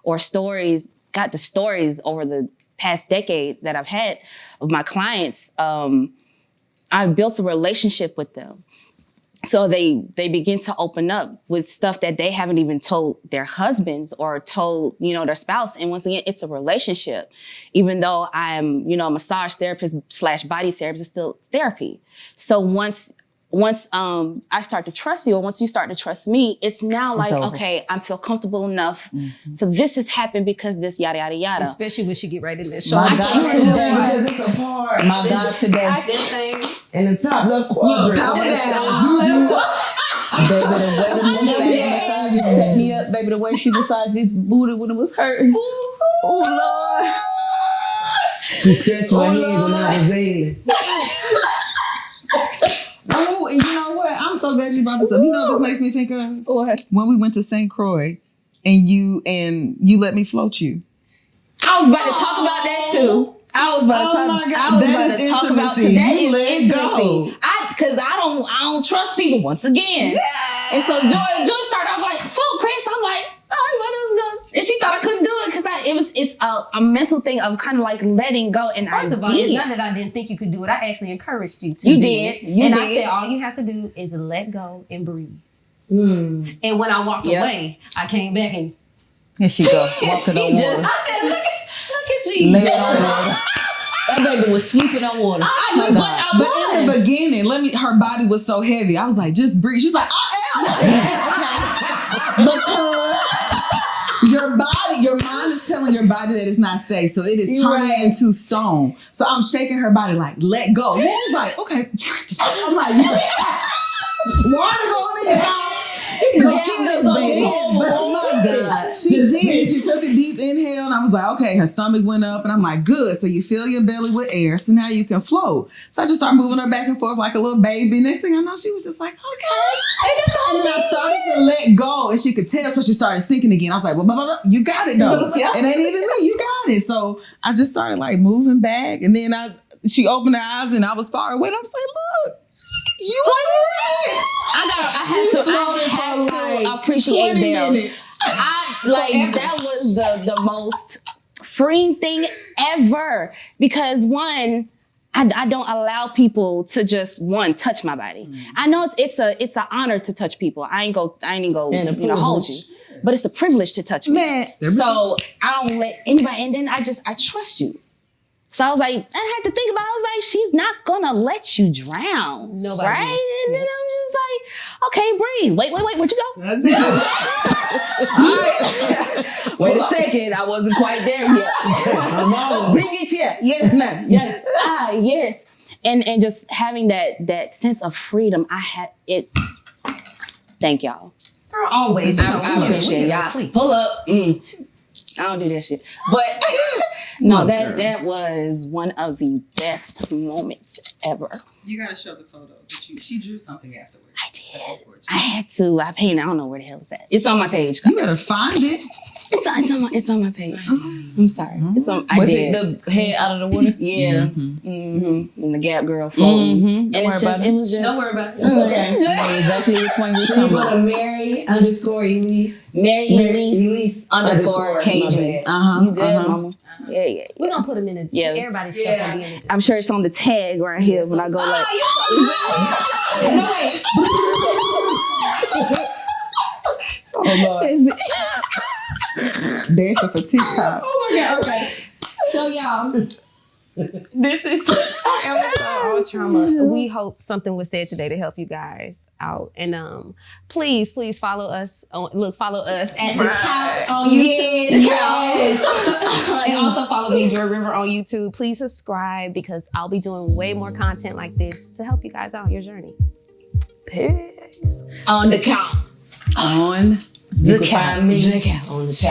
or stories, got the stories over the past decade that I've had of my clients, I've built a relationship with them. So they begin to open up with stuff that they haven't even told their husbands or told, their spouse. And once again, it's a relationship. Even though I'm, a massage therapist / body therapist, it's still therapy. So once I start to trust you, or once you start to trust me, it's now like, okay, I feel comfortable enough. So this has happened because this yada, yada, yada. Especially when she get right in there. My God today. Because it's a part. My God today. This thing. And the top left quadrant. Power down. Baby, the way the massage just set me up, baby, the way she massaged this booty when it was hurting. Oh, Lord. She scratched my head when I was there. Oh, and you know what? I'm so glad you brought this up. You know what this makes me think of? What? When we went to St. Croix and you let me float you. I was about to talk about that too. I was about to talk. That is Talk about intimacy. that You is let it intimacy. go. Because I don't trust people once again. Yeah. And so Joy started off like, "Full Chris." I'm like, "All right, what is this?" And she thought I couldn't do it because it's a mental thing of kind of like letting go. And First of all, did. it's not that I didn't think you could do it. I actually encouraged you to. You do did. it. You and did. I said all you have to do is let go and breathe. Mm. And when I walked away, I came back and Here she go, walking on water. I said, look at Jesus. Laying on water. That baby was sleeping on water. I was like, But in the beginning, her body was so heavy. I was like, just breathe. She's like, I am. Because your mind is telling your body that it's not safe. So it is turning into stone. So I'm shaking her body like, let go. And she's like, okay. I'm like, water going in. She did. She took a deep inhale and I was like, okay, her stomach went up and I'm like, good. So you fill your belly with air. So now you can float. So I just started moving her back and forth like a little baby. Next thing I know, she was just like, okay. And then I started to let go and she could tell. So she started sinking again. I was like, well, blah, blah, blah. You got it though. It ain't even me. You got it. So I just started like moving back. And then she opened her eyes and I was far away. And I was like, look. You I had to appreciate them. Minutes. That was the most freeing thing ever. Because one, I don't allow people to just touch my body. I know it's an honor to touch people. I ain't go hold you, but it's a privilege to touch me. Man, So I don't let anybody. And then I trust you. So I was like, I had to think about it. I was like, she's not gonna let you drown. Nobody right? is. And then I'm just like, okay, breathe. Wait, where'd you go? wait a second, I wasn't quite there yet. Bring it here. Yes, ma'am. Yes. Yes. And just having that sense of freedom, I had it. Thank y'all. Girl, always. I appreciate y'all. Please. Pull up. I don't do that shit. But no, that was one of the best moments ever. You gotta show the photo. But she drew something afterwards. I did. I had to. I painted. I don't know where the hell it's at. It's on my page. You better find it. It's on my page. I'm sorry. It's on. I Was did. it the head out of the water? Yeah. And the Gap Girl floating. And it was just. Don't worry about it. It's okay. I know exactly which one you're So talking you about. go to Mary_Elise. Mary Elise _ Cajun. You good, mama? Yeah. We're gonna put them in everybody's stuff will be in the I'm sure it's on the tag right here when I go like. No, wait. Oh Lord. Dancing for TikTok. Oh my God, okay. So y'all, this is episode on trauma. We hope something was said today to help you guys out. And please follow us follow us at The Couch on YouTube. Yes. And also follow me, Joy River, on YouTube. Please subscribe because I'll be doing way more content like this to help you guys out on your journey. Peace. On the couch. On You can find me on the couch.